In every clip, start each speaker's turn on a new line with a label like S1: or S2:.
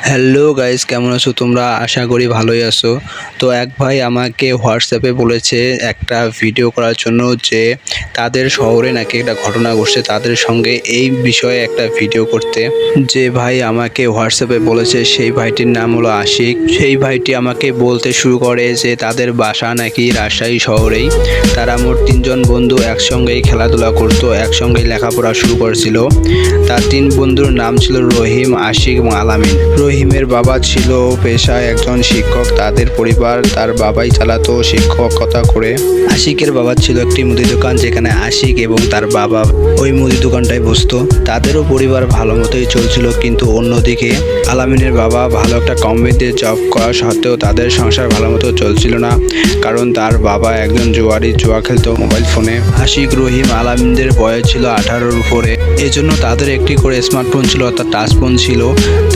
S1: Hello guys, কেমন আছো তোমরা? আশা করি ভালোই আছো। তো এক ভাই আমাকে হোয়াটসঅ্যাপে বলেছে একটা ভিডিও করার জন্য, যে তাদের শহরে নাকি একটা ঘটনা ঘটছে, তাদের সঙ্গে এই বিষয়ে একটা ভিডিও করতে। যে ভাই আমাকে হোয়াটসঅ্যাপে বলেছে সেই ভাইটির নাম হলো আশিক। সেই ভাইটি আমাকে বলতে শুরু করে যে তাদের বাসা নাকি রাজশাহী শহরেই। তারা মোট 3জন বন্ধু একসঙ্গেই খেলাধুলা করতো, একসঙ্গেই লেখাপড়া শুরু করেছিল। তার 3 বন্ধুর নাম ছিল রহিম, আশিক এবং আলামিন। রহিমের বাবা ছিল পেশায় একজন শিক্ষক। তাদের পরিবার তার বাবাই চালাতো শিক্ষকতা করে। আশিকের বাবা ছিল একটি মুদি দোকান, যেখানে আশিক এবং তার বাবা ওই মুদি দোকানটায় বসতো। তাদেরও পরিবার ভালো মতোই চলছিল, কিন্তু অন্যদিকে আলামিনের বাবা ভালো একটা কোম্পানিতে জব করা সত্ত্বেও তাদের সংসার ভালো মতো চলছিল না, কারণ তার বাবা একজন জুয়া খেলতো মোবাইল ফোনে। আশিক, রহিম, আলামিনদের বয়স ছিল 18-র উপরে। এজন্য তাদের একটি করে স্মার্টফোন ছিল, অর্থাৎ টাচ ফোন ছিল।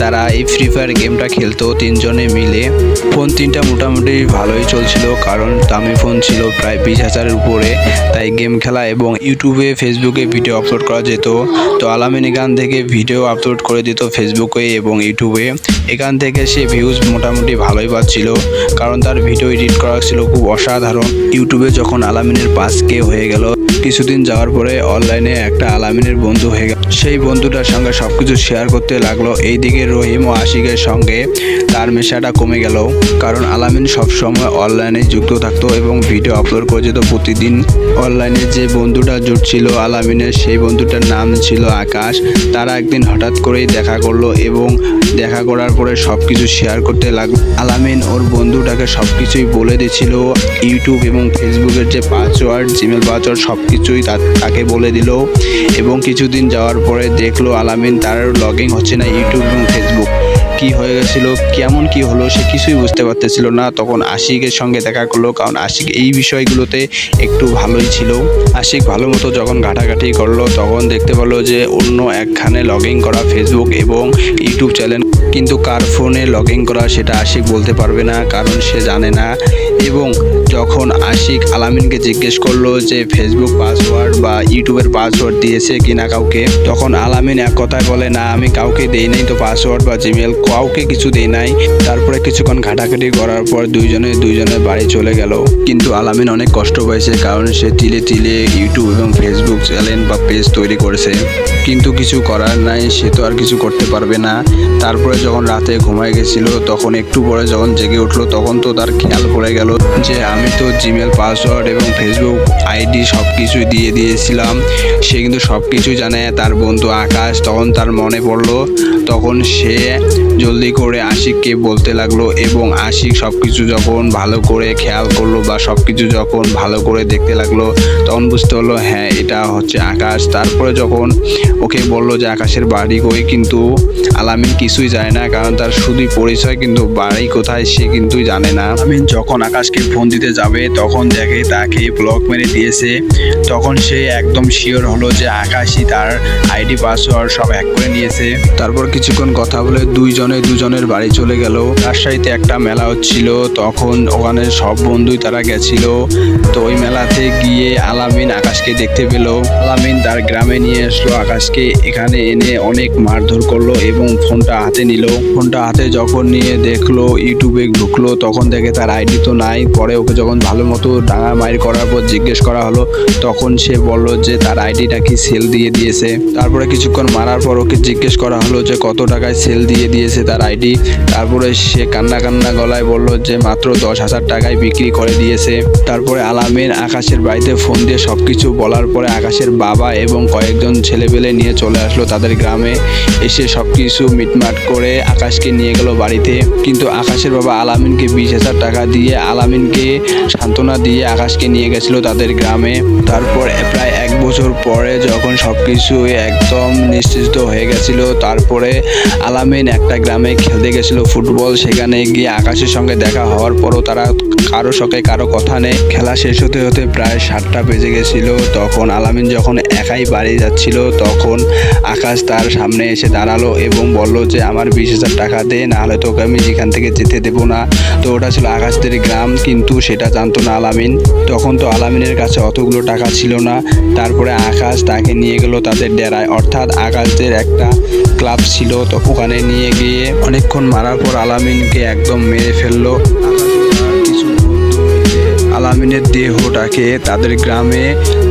S1: তারা এই ফ্রি ফায়ার গেমটা খেলতো 3জনে মিলে। ফোন 3টা মোটামুটি ভালোই চলছিল, কারণ দামি ফোন ছিল প্রায় 20,000-এর উপরে। তাই গেম খেলা এবং ইউটিউবে ফেসবুকে ভিডিও আপলোড করা যেত। তো আলামিন এখান থেকে ভিডিও আপলোড করে দিত ফেসবুকে এবং ইউটিউবে। এখান থেকে সে ভিউজ মোটামুটি ভালোই পাচ্ছিল, কারণ তার ভিডিও এডিট করা ছিল খুব অসাধারণ। ইউটিউবে যখন আলামিনের 5K হয়ে গেল, কিছুদিন যাওয়ার পরে অনলাইনে একটা আলামিনের বন্ধু হয়ে গেল। সেই বন্ধুটার সঙ্গে সবকিছু শেয়ার করতে লাগলো। এইদিকে রহিম ও আশিকের সঙ্গে তার মেশাটা কমে গেল, কারণ আলামিন সবসময় অনলাইনে যুক্ত থাকতো এবং ভিডিও আপলোড করে যেত প্রতিদিন। অনলাইনে যে বন্ধুটা জুটছিল আলামিনের, সেই বন্ধুটার নাম ছিল আকাশ। তারা একদিন হঠাৎ করেই দেখা করলো এবং দেখা করার পরে সবকিছু শেয়ার করতে লাগলো। আলামিন ওর বন্ধুটাকে সবকিছুই বলে দিচ্ছিল, ইউটিউব এবং ফেসবুকের যে পাসওয়ার্ড, জিমেল পাসওয়ার্ড সবকিছুই তাকে বলে দিল। এবং কিছুদিন যাওয়ার পরে দেখলো আলামিন তার লগইন হচ্ছে না ইউটিউব এবং ফেসবুক। কি হয়ে গেছিল, কেমন কি হলো সে কিছুই বুঝতে পারতেছিল না। তখন আশিকের সঙ্গে দেখা করলো, কারণ আশিক এই বিষয়গুলোতে একটু ভালোই ছিল। আশিক ভালো মতো যখন ঘাটাঘাটি করলো, তখন দেখতে পেলো যে অন্য একখানে লগইন করা ফেসবুক এবং ইউটিউব চ্যানেল, কিন্তু কার ফোনে লগইন করা সেটা আশিক বলতে পারবে না, কারণ সে জানে না। এবং যখন আশিক আলামিনকে জিজ্ঞেস করলো যে ফেসবুক পাসওয়ার্ড বা ইউটিউবের পাসওয়ার্ড দিয়েছে কিনা কাউকে, তখন আলামিন এক কথায় বলে, না আমি কাউকে দেই নাই তো পাসওয়ার্ড বা জিমেল, কাউকে কিছু দেই নাই। তারপরে কিছুক্ষণ ঘাটাঘাটি করার পর দুইজনের বাড়ি চলে গেল। কিন্তু আলামিন অনেক কষ্ট পাইছে, কারণ সে তিলে তিলে ইউটিউব এবং ফেসবুক চ্যানেল বা পেজ তৈরি করেছে, কিন্তু কিছু করার নাই, সে তো আর কিছু করতে পারবে না। তারপরে যখন রাতে ঘুমায় গেছিল, তখন একটু পরে যখন জেগে উঠলো, তখন তো তার খেয়াল পড়ে গেল যে আমি তো জিমেল পাসওয়ার্ড এবং ফেসবুক আইডি সব কিছুই দিয়ে দিয়েছিলাম। সে কিন্তু সব কিছুই জানে, তার বন্ধু আকাশ। তখন তার মনে পড়লো, তখন সে জলদি করে আশিককে বলতে লাগলো, এবং আশিক সব কিছু যখন ভালো করে খেয়াল করলো বা সব কিছু যখন ভালো করে দেখতে লাগলো, তখন বুঝতে পারলো হ্যাঁ এটা হচ্ছে আকাশ। তারপরে যখন ওকে বললো যে আকাশের বাড়ি কই, কিন্তু আলামিন কিছুই জানে না, কারণ তার শুধুই পরিচয়, কিন্তু বাড়ি কোথায় সে কিন্তু জানে না। আলামিন যখন আকাশকে ফোন দিতে যাবে, তখন দেখে তাকে ব্লক মেরে দিয়েছে। তখন সে একদম শিওর হলো যে আকাশই তার আইডি পাসওয়ার্ড সব হ্যাক করে নিয়েছে। তারপর কিছুক্ষণ কথা বলে দুজনের বাড়ি চলে গেল। রাজশাহীতে একটা মেলা হচ্ছিল, তখন ওখানে সব বন্ধুই তারা গেছিল। তো ওই মেলাতে গিয়ে আলামিন আকাশকে দেখতে পেল। আলামিন তার গ্রামে নিয়ে আসলো আকাশকে। এখানে এনে অনেক মারধর করলো এবং ফোনটা হাতে নিল। ফোনটা হাতে যখন নিয়ে দেখলো, ইউটিউবে ঢুকলো, তখন দেখে তার আইডি তো নাই। পরে ওকে যখন ভালো মতো ডাঙা মাইর করার পর জিজ্ঞেস করা হলো, তখন সে বলল যে তার আইডিটা কি সেল দিয়ে দিয়েছে। তারপরে কিছুক্ষণ মারার পর ওকে জিজ্ঞেস করা হলো যে কত টাকায় সেল দিয়ে দিয়েছে তার আইডি। তারপরে সে কান্না গলায় বলল যে মাত্র 10,000 টাকায় বিক্রি করে দিয়েছে। তারপরে আলামিন আকাশের বাড়িতে ফোন দিয়ে সবকিছু বলার পরে আকাশের বাবা এবং কয়েকজন ছেলেপেলে নিয়ে চলে আসলো তাদের গ্রামে। এসে সবকিছু মিটমাট করে আকাশকে নিয়ে গেল বাড়িতে। কিন্তু আকাশের বাবা আলামিনকে 20,000 টাকা দিয়ে আলামিনকে সান্ত্বনা দিয়ে আকাশকে নিয়ে গেছিল তাদের গ্রামে। তারপর প্রায় 1 বছর পরে যখন সবকিছু একদম নিশ্চিত হয়ে গেছিল, তারপরে আলামিন একটা গ্রামে খেলতে গেছিল ফুটবল। সেখানে গিয়ে আকাশের সঙ্গে দেখা হওয়ার পরও তারা কারো সঙ্গে কারো কথা নেই। খেলা শেষ হতে হতে প্রায় 7টা বেজে গেছিল। তখন আলামিন যখন একাই বাড়ি যাচ্ছিল, তখন আকাশ তার সামনে এসে দাঁড়ালো এবং বলল যে আমার 20,000 টাকা দে, নাহলে তোকে আমি এখান থেকে যেতে দেবো না। তো ওটা ছিল আকাশদের গ্রাম, কিন্তু সেটা জানতো না আলামিন। তখন তো আলামিনের কাছে অতগুলো টাকা ছিল না। তারপরে আকাশ তাকে নিয়ে গেল তাদের ডেরায়, অর্থাৎ আকাশদের একটা ক্লাব ছিল। তো ওখানে নিয়ে গিয়ে অনেকক্ষণ মারার পর আলামিনকে একদম মেরে ফেললো। আলামিনের দেহটাকে তাদের গ্রামে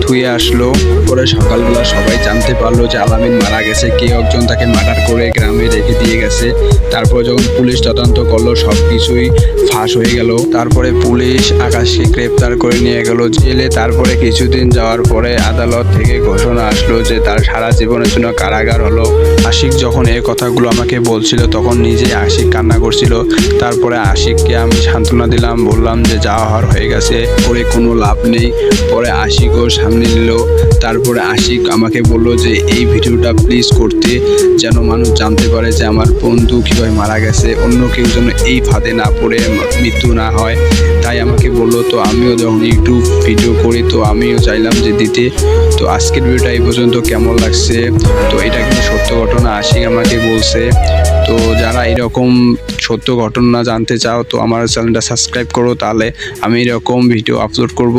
S1: ধুয়ে আসলো। পরে সকালবেলা সবাই জানতে পারলো যে আলামিন মারা গেছে, কেউ একজন তাকে মার্ডার করে গ্রামে রেখে দিয়ে গেছে। তারপর যখন পুলিশ তদন্ত করলো সব কিছুই ফাঁস হয়ে গেল। তারপরে পুলিশ আকাশকে গ্রেপ্তার করে নিয়ে গেল জেলে। তারপরে কিছুদিন যাওয়ার পরে আদালত থেকে ঘোষণা আসলো যে তার সারা জীবনের জন্য কারাগার হলো। আশিক যখন এই কথাগুলো আমাকে বলছিল তখন নিজেই আশিক কান্না করছিল। তারপরে আশিককে আমি সান্ত্বনা দিলাম, বললাম যে যাওয়া হওয়ার হয়ে গেছে, পরে কোনো লাভ নেই। পরে আশিকও সামনে নিল। তারপরে আশিক আমাকে বলল যে এই ভিডিওটা প্লিজ করতে, যেন মানুষ জানতে পারে যে আমার বন্ধু কীভাবে মারা গেছে, অন্য কেউ যেন এই ফাঁদে না পড়ে মৃত্যু না হয়। তাই আমাকে বললো। তো আমিও যখন ইউটিউব ভিডিও করি তো আমিও চাইলাম যে দিতে। তো আজকের ভিডিওটা এই পর্যন্ত কেমন লাগছে, তো এটা কিন্তু সত্য ঘটনা, আশিক আমাকে বলছে। তো যারা এরকম সত্য ঘটনা জানতে চাও তো আমার চ্যানেলটা সাবস্ক্রাইব করো, তাহলে আমি এরকম ভিডিও আপলোড করব।